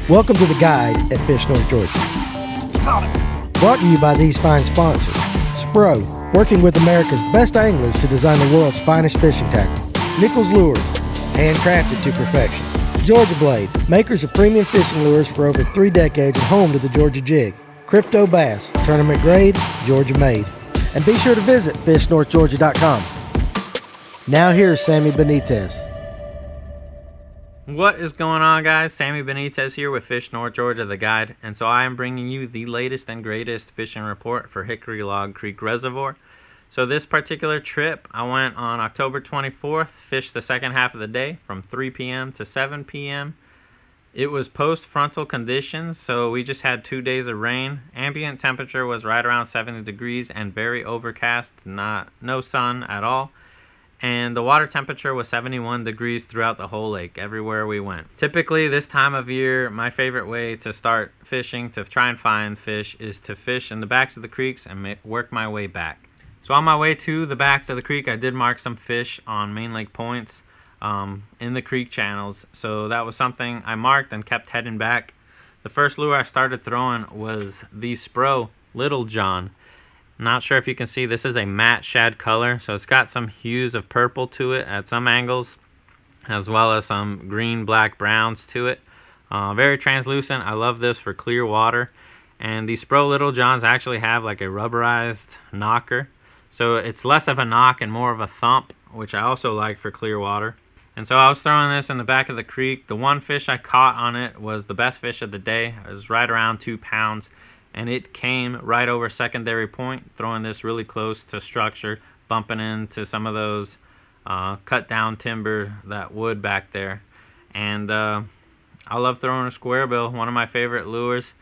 Welcome to The Guide at Fish North Georgia. Brought to you by these fine sponsors. SPRO, working with America's best anglers to design the world's finest fishing tackle. Nichols Lures, handcrafted to perfection. Georgia Blade, makers of premium fishing lures for over 3 decades and home to the Georgia Jig. Crypto Bass, tournament grade, Georgia made. And be sure to visit fishnorthgeorgia.com. Now here's Sammy Benitez. What is going on, guys? Sammy Benitez here with Fish North Georgia, the guide, and so I am bringing you the latest and greatest fishing report for Hickory Log Creek Reservoir. So this particular trip, I went on October 24th, fished the second half of the day from 3 p.m. to 7 p.m. It was post-frontal conditions, so we just had 2 days of rain. Ambient temperature was right around 70 degrees and very overcast, no sun at all. And the water temperature was 71 degrees throughout the whole lake, everywhere we went. Typically, this time of year, my favorite way to start fishing, to try and find fish, is to fish in the backs of the creeks and work my way back. So on my way to the backs of the creek, I did mark some fish on main lake points in the creek channels. So that was something I marked and kept heading back. The first lure I started throwing was the SPRO Little John. Not sure if you can see, this is a matte shad color, so it's got some hues of purple to it at some angles, as well as some green, black, browns to it. Very translucent. I love this for clear water. And these SPRO Little Johns actually have like a rubberized knocker, so it's less of a knock and more of a thump, which I also like for clear water. And so I was throwing this in the back of the creek. The one fish I caught on it was the best fish of the day. It was right around 2 pounds. And it came right over secondary point, throwing this really close to structure, bumping into some of those cut down timber, that wood back there. And I love throwing a square bill, one of my favorite lures.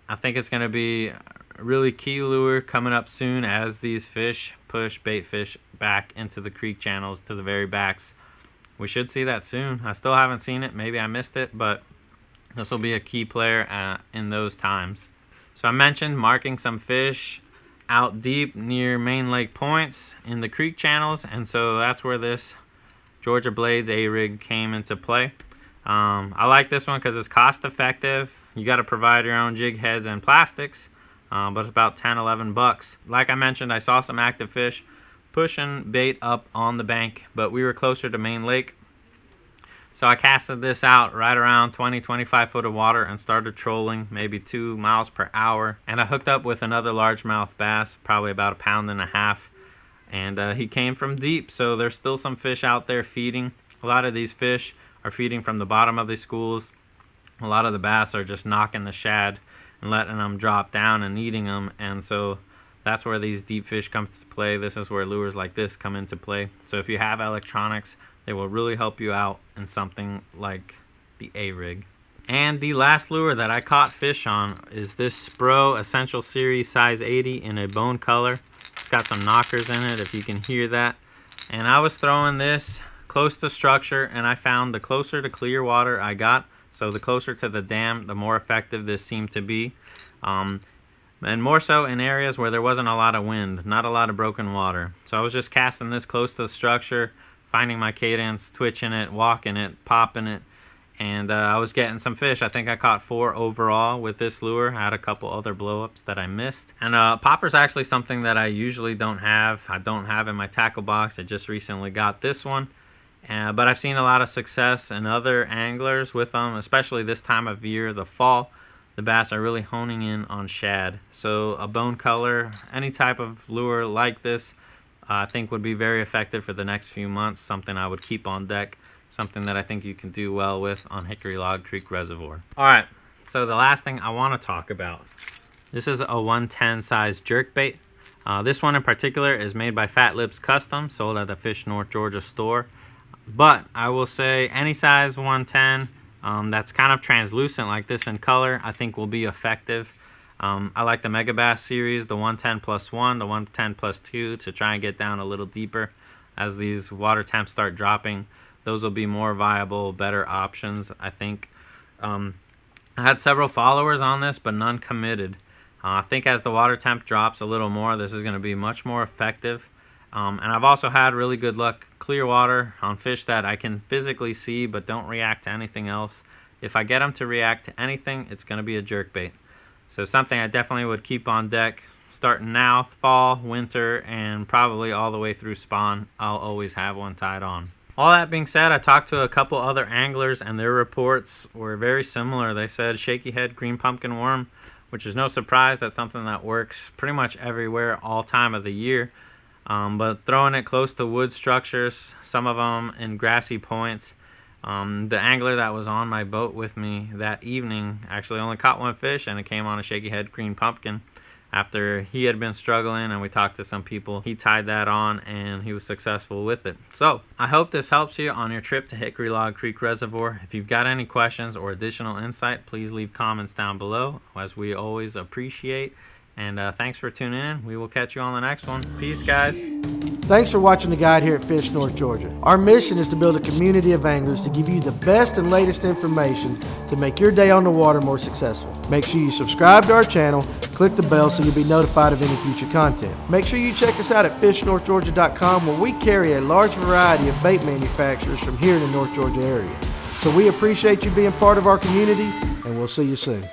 I think it's going to be a really key lure coming up soon as these fish push bait fish back into the creek channels to the very backs. We should see that soon. I still haven't seen it. Maybe I missed it, but this will be a key player in those times. So I mentioned marking some fish out deep near main lake points in the creek channels, and so that's where this Georgia Blades A-rig came into play. I like this one because it's cost effective. You got to provide your own jig heads and plastics, but it's about 10-11 bucks. Like I mentioned, I saw some active fish pushing bait up on the bank, but we were closer to main lake. So I casted this out right around 20-25 foot of water and started trolling, maybe 2 miles per hour. And I hooked up with another largemouth bass, probably about 1.5 pounds. And he came from deep, so there's still some fish out there feeding. A lot of these fish are feeding from the bottom of these schools. A lot of the bass are just knocking the shad and letting them drop down and eating them. And so that's where these deep fish come to play. This is where lures like this come into play. So if you have electronics, they will really help you out in something like the A-rig. And the last lure that I caught fish on is this SPRO Essential Series size 80 in a bone color. It's got some knockers in it, if you can hear that. And I was throwing this close to structure, and I found the closer to clear water I got, so the closer to the dam, the more effective this seemed to be. And more so in areas where there wasn't a lot of wind, not a lot of broken water. So I was just casting this close to the structure, finding my cadence, twitching it, walking it, popping it, and I was getting some fish. I think I caught 4 overall with this lure. I had a couple other blow-ups that I missed. And popper's actually something that I usually don't have. I don't have in my tackle box. I just recently got this one. But I've seen a lot of success in other anglers with them, especially this time of year, the fall. The bass are really honing in on shad. So a bone color, any type of lure like this, I think would be very effective for the next few months. Something I would keep on deck. Something that I think you can do well with on Hickory Log Creek Reservoir. Alright, so the last thing I want to talk about. This is a 110 size jerkbait. This one in particular is made by Fat Lips Custom, sold at the Fish North Georgia store. But I will say any size 110 that's kind of translucent like this in color, I think will be effective. I like the Mega Bass series, the 110+1, the 110+2, to try and get down a little deeper. As these water temps start dropping, those will be more viable, better options, I think. I had several followers on this, but none committed. I think as the water temp drops a little more, this is going to be much more effective. And I've also had really good luck clear water on fish that I can physically see but don't react to anything else. if I get them to react to anything, it's going to be a jerkbait. So something I definitely would keep on deck starting now, fall, winter, and probably all the way through spawn. I'll always have one tied on. All that being said, I talked to a couple other anglers and their reports were very similar. They said shaky head green pumpkin worm, which is no surprise. That's something that works pretty much everywhere all time of the year. But throwing it close to wood structures, some of them in grassy points. The angler that was on my boat with me that evening actually only caught one fish, and it came on a shaky head green pumpkin. After he had been struggling and we talked to some people, he tied that on and he was successful with it. So I hope this helps you on your trip to Hickory Log Creek Reservoir. If you've got any questions or additional insight, please leave comments down below, as we always appreciate. And thanks for tuning in. We will catch you on the next one. Peace, guys. Thanks for watching the guide here at Fish North Georgia. Our mission is to build a community of anglers to give you the best and latest information to make your day on the water more successful. Make sure you subscribe to our channel, click the bell so you'll be notified of any future content. Make sure you check us out at fishnorthgeorgia.com, where we carry a large variety of bait manufacturers from here in the North Georgia area. So we appreciate you being part of our community, and we'll see you soon.